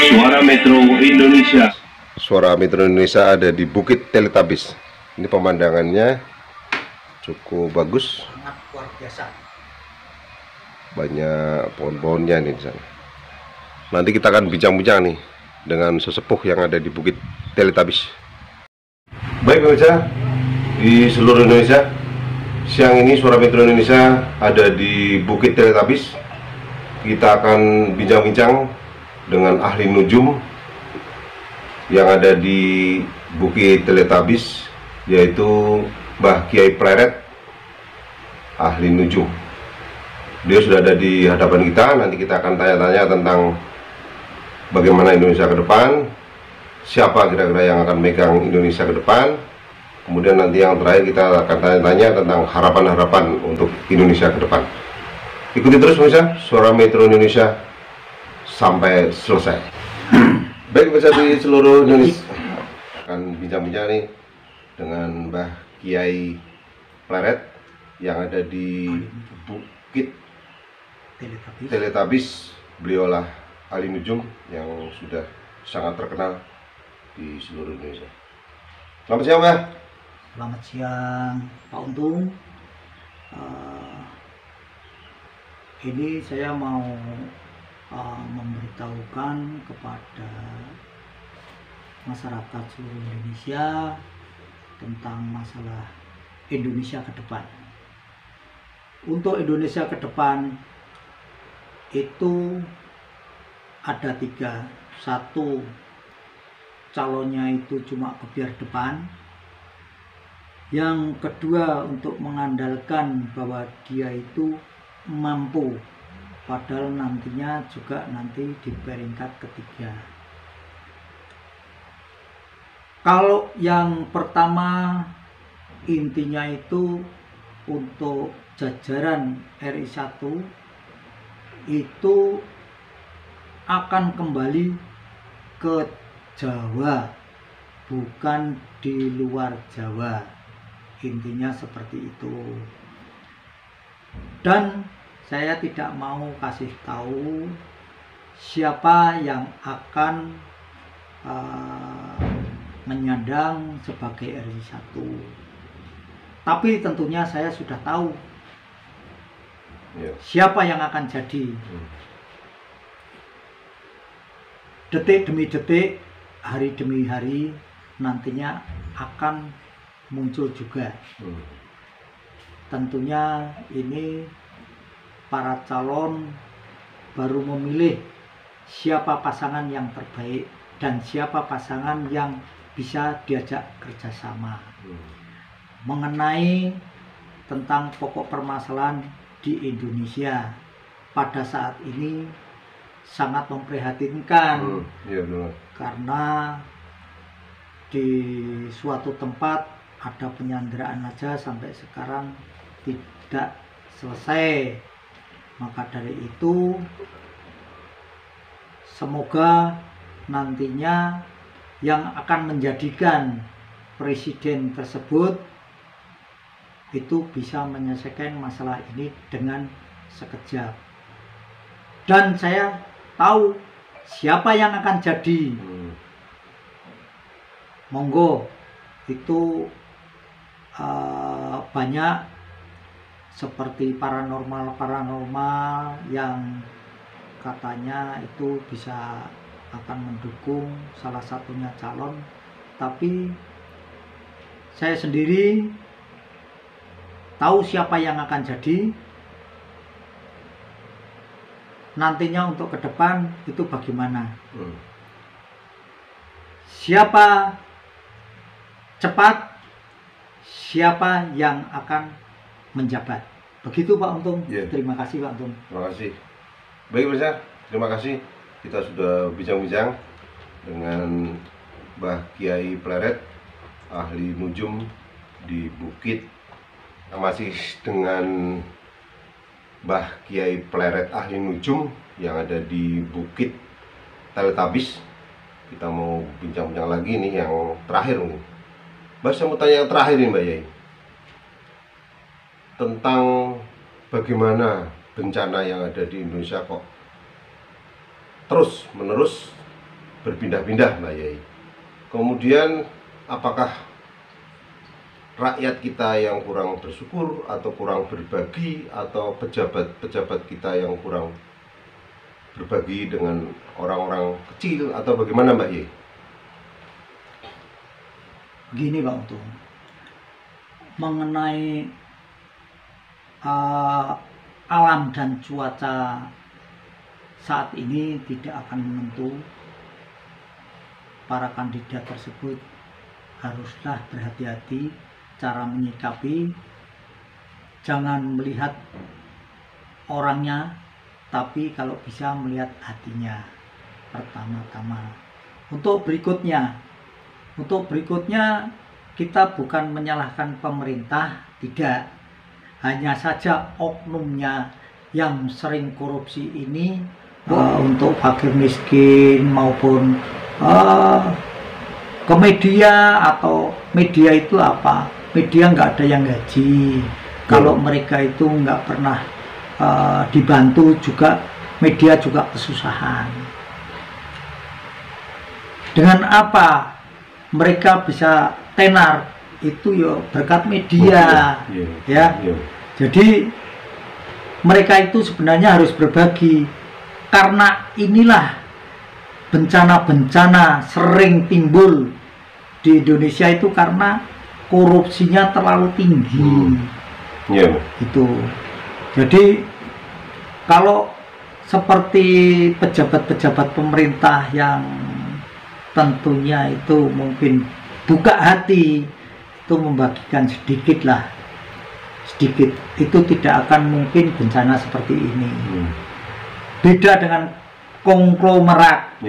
Suara Metro Indonesia. Suara Metro Indonesia ada di Bukit Teletabis. Ini pemandangannya cukup bagus. Sangat luar biasa. Banyak pohon-pohonnya nih di sana. Nanti kita akan bincang-bincang nih dengan sesepuh yang ada di Bukit Teletabis. Baik pemirsa, di seluruh Indonesia, siang ini Suara Metro Indonesia ada di Bukit Teletabis. Kita akan bincang-bincang dengan ahli nujum yang ada di Bukit Teletabis, yaitu Mbah Kiai Pleret, ahli nujum. Dia sudah ada di hadapan kita. Nanti kita akan tanya-tanya tentang bagaimana Indonesia ke depan, siapa kira-kira yang akan megang Indonesia ke depan. Kemudian nanti yang terakhir kita akan tanya-tanya tentang harapan-harapan untuk Indonesia ke depan. Ikuti terus pemirsa Suara Metro Indonesia sampai selesai. Baik pemirsa di seluruh Indonesia, akan bincang-bincang nih dengan Mbah Kiai Pleret yang ada di Bukit Teletabis. Beliaulah ahli nujum yang sudah sangat terkenal di seluruh Indonesia. Selamat siang, Mbah. Selamat siang, Pak Untung. Ini saya mau memberitahukan kepada masyarakat seluruh Indonesia tentang masalah Indonesia ke depan. Untuk Indonesia ke depan itu ada 3. 1, calonnya itu cuma ke biar depan. Yang kedua, untuk mengandalkan bahwa dia itu mampu, padahal nantinya juga nanti di peringkat ketiga. Kalau yang pertama, intinya itu untuk jajaran RI 1 itu akan kembali ke Jawa, bukan di luar Jawa. Intinya seperti itu. Dan saya tidak mau kasih tahu siapa yang akan menyandang sebagai RI 1. Tapi tentunya saya sudah tahu siapa yang akan jadi. Detik demi detik, hari demi hari, nantinya akan muncul juga. Tentunya ini para calon baru memilih siapa pasangan yang terbaik dan siapa pasangan yang bisa diajak kerjasama. Mengenai tentang pokok permasalahan di Indonesia pada saat ini sangat memprihatinkan. Karena di suatu tempat ada penyanderaan aja sampai sekarang tidak selesai. Maka dari itu semoga nantinya yang akan menjadikan presiden tersebut itu bisa menyelesaikan masalah ini dengan sekejap. Dan saya tahu siapa yang akan jadi. Monggo, itu banyak seperti paranormal yang katanya itu bisa akan mendukung salah satunya calon. Tapi saya sendiri tahu siapa yang akan jadi. Nantinya untuk ke depan itu bagaimana. Siapa cepat, siapa yang akan menjabat. Begitu Pak Untung. Terima kasih Pak Untung. Terima kasih. Baik pemirsa, terima kasih. Kita sudah bincang-bincang dengan Mbah Kiai Pleret, ahli nujum di Bukit. Masih dengan Mbah Kiai Pleret, ahli nujum yang ada di Bukit Teletabis. Kita mau bincang-bincang lagi nih yang terakhir nih. Mbak, saya mau tanya yang terakhir nih Mbak Yai, tentang bagaimana bencana yang ada di Indonesia kok terus menerus berpindah-pindah, Mbak Yai. Kemudian apakah rakyat kita yang kurang bersyukur atau kurang berbagi, atau pejabat-pejabat kita yang kurang berbagi dengan orang-orang kecil, atau bagaimana, Mbak Yai? Begini Pak Untung, mengenai alam dan cuaca saat ini tidak akan menentu. Para kandidat tersebut haruslah berhati-hati cara menyikapi, jangan melihat orangnya, tapi kalau bisa melihat hatinya pertama-tama. Untuk berikutnya kita bukan menyalahkan pemerintah, tidak. Hanya saja oknumnya yang sering korupsi ini untuk fakir miskin maupun ke media, atau media itu apa? Media nggak ada yang gaji. Kalau mereka itu nggak pernah dibantu juga, media juga kesusahan. Dengan apa mereka bisa tenar? Itu ya berkat media, ya. Jadi mereka itu sebenarnya harus berbagi, karena inilah bencana-bencana sering timbul di Indonesia itu karena korupsinya terlalu tinggi. Itu. Jadi kalau seperti pejabat-pejabat pemerintah yang tentunya itu mungkin buka hati, itu membagikan sedikit, itu tidak akan mungkin bencana seperti ini. Beda dengan konglomerat.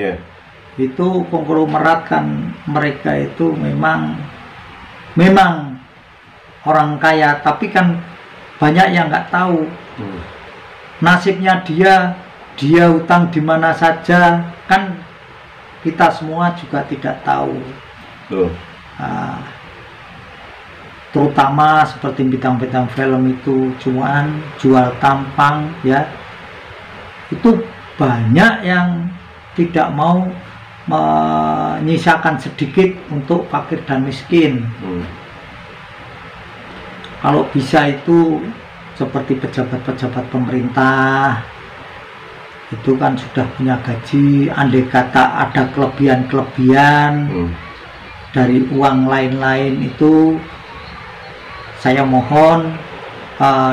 Itu konglomerat kan mereka itu memang orang kaya, tapi kan banyak yang nggak tahu nasibnya dia hutang di mana saja, kan kita semua juga tidak tahu. Terutama seperti bintang-bintang film itu cuan, jual tampang, ya, itu banyak yang tidak mau menyisakan sedikit untuk fakir dan miskin. Kalau bisa itu seperti pejabat-pejabat pemerintah itu kan sudah punya gaji, andai kata ada kelebihan dari uang lain-lain itu, saya mohon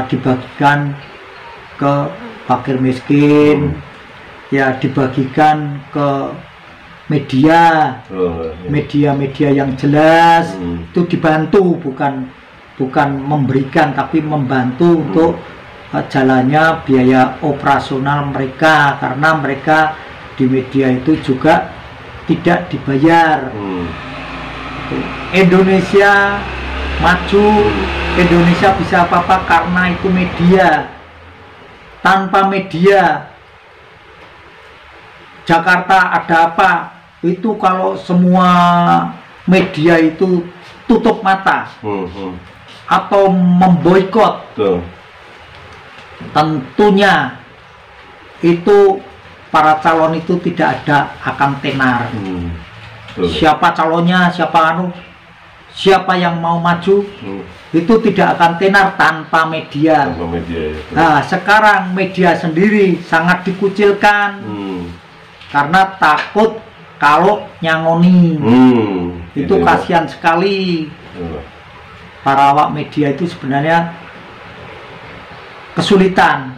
dibagikan ke fakir miskin, ya, dibagikan ke media, media-media yang jelas, itu dibantu, bukan memberikan, tapi membantu untuk jalannya biaya operasional mereka, karena mereka di media itu juga tidak dibayar. Indonesia maju, Indonesia bisa apa-apa karena itu media. Tanpa media, Jakarta ada apa? Itu kalau semua media itu tutup mata atau memboikot, tentunya itu para calon itu tidak ada akan tenar. Siapa calonnya, siapa yang mau maju, itu tidak akan tenar tanpa media. Nah, sekarang media sendiri sangat dikucilkan karena takut kalau nyangoni. Itu kasihan sekali. Para awak media itu sebenarnya kesulitan.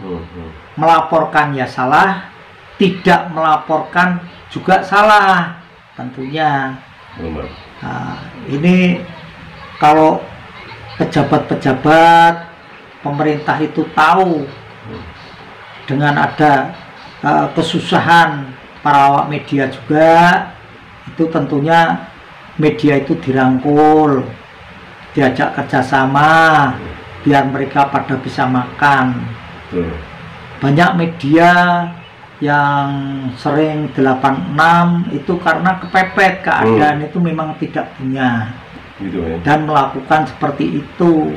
Melaporkan ya salah, tidak melaporkan juga salah tentunya. Nah, ini kalau pejabat-pejabat pemerintah itu tahu dengan ada kesusahan para awak media juga, itu tentunya media itu dirangkul, diajak kerjasama biar mereka pada bisa makan. Banyak media yang sering 86 itu karena kepepet keadaan, itu memang tidak punya dan melakukan seperti itu.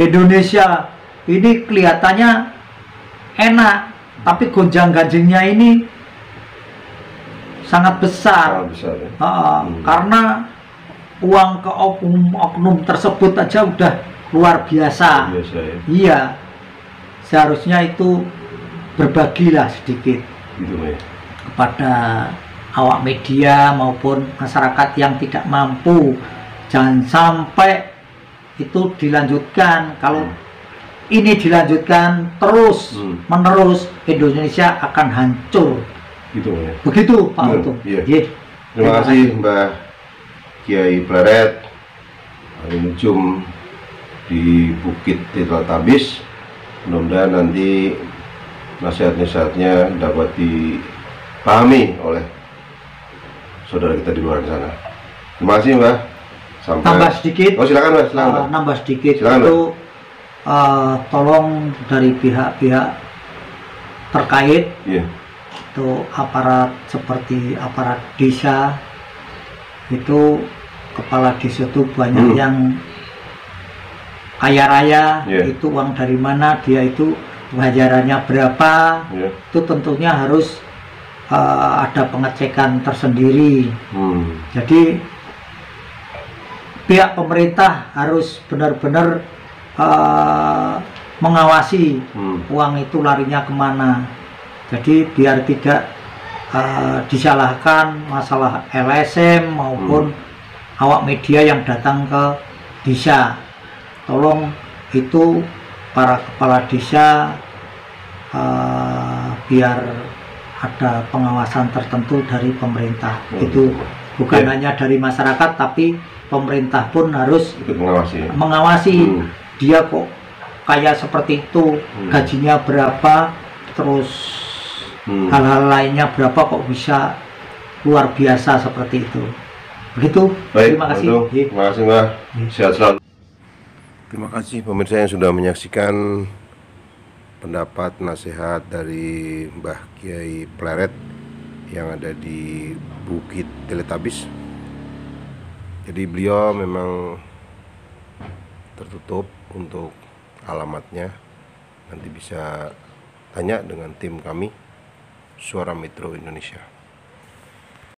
Indonesia ini kelihatannya enak, tapi gonjang-ganjingnya ini sangat besar. Sangat besar ya. Karena uang ke oknum tersebut aja udah luar biasa. Biasa ya. Iya, seharusnya itu berbagilah sedikit Gitu ya. kepada awak media maupun masyarakat yang tidak mampu. Jangan sampai itu dilanjutkan. Kalau ini dilanjutkan terus menerus, Indonesia akan hancur. Gitu ya. Begitu Pak Untung. Iya. Iya. Terima kasih Mbah Kiai Pleret, hari Nujum di Bukit Teletabis. Mudah-mudahan nanti nasihat-nasihatnya dapat dipahami oleh saudara kita di luar sana. Terima kasih Mbah. Sampai Tambah sedikit. Oh silakan Mbah, silakan Mbah. Nambah sedikit. Silakan, itu tolong dari pihak-pihak terkait, Iya. itu aparat seperti aparat desa, itu kepala desa itu banyak yang kaya raya. Iya. Itu uang dari mana, dia itu bayarannya berapa, Iya. itu tentunya harus ada pengecekan tersendiri. Jadi pihak pemerintah harus benar-benar mengawasi uang itu larinya kemana. Jadi biar tidak disalahkan masalah LSM maupun awak media yang datang ke desa. Tolong itu para kepala desa biar ada pengawasan tertentu dari pemerintah. Itu bukan hanya dari masyarakat, tapi pemerintah pun harus Ikut mengawasi. mengawasi dia kok kayak seperti itu, gajinya berapa, terus hal-hal lainnya berapa, kok bisa luar biasa seperti itu. Begitu. Baik, Terima kasih. Untung. Iya. Terima kasih Mbah. Sehat selalu. Terima kasih pemirsa yang sudah menyaksikan pendapat nasihat dari Mbah Kiai Pleret yang ada di Bukit Teletabis. Jadi beliau memang tertutup untuk alamatnya. Nanti bisa tanya dengan tim kami Suara Metro Indonesia.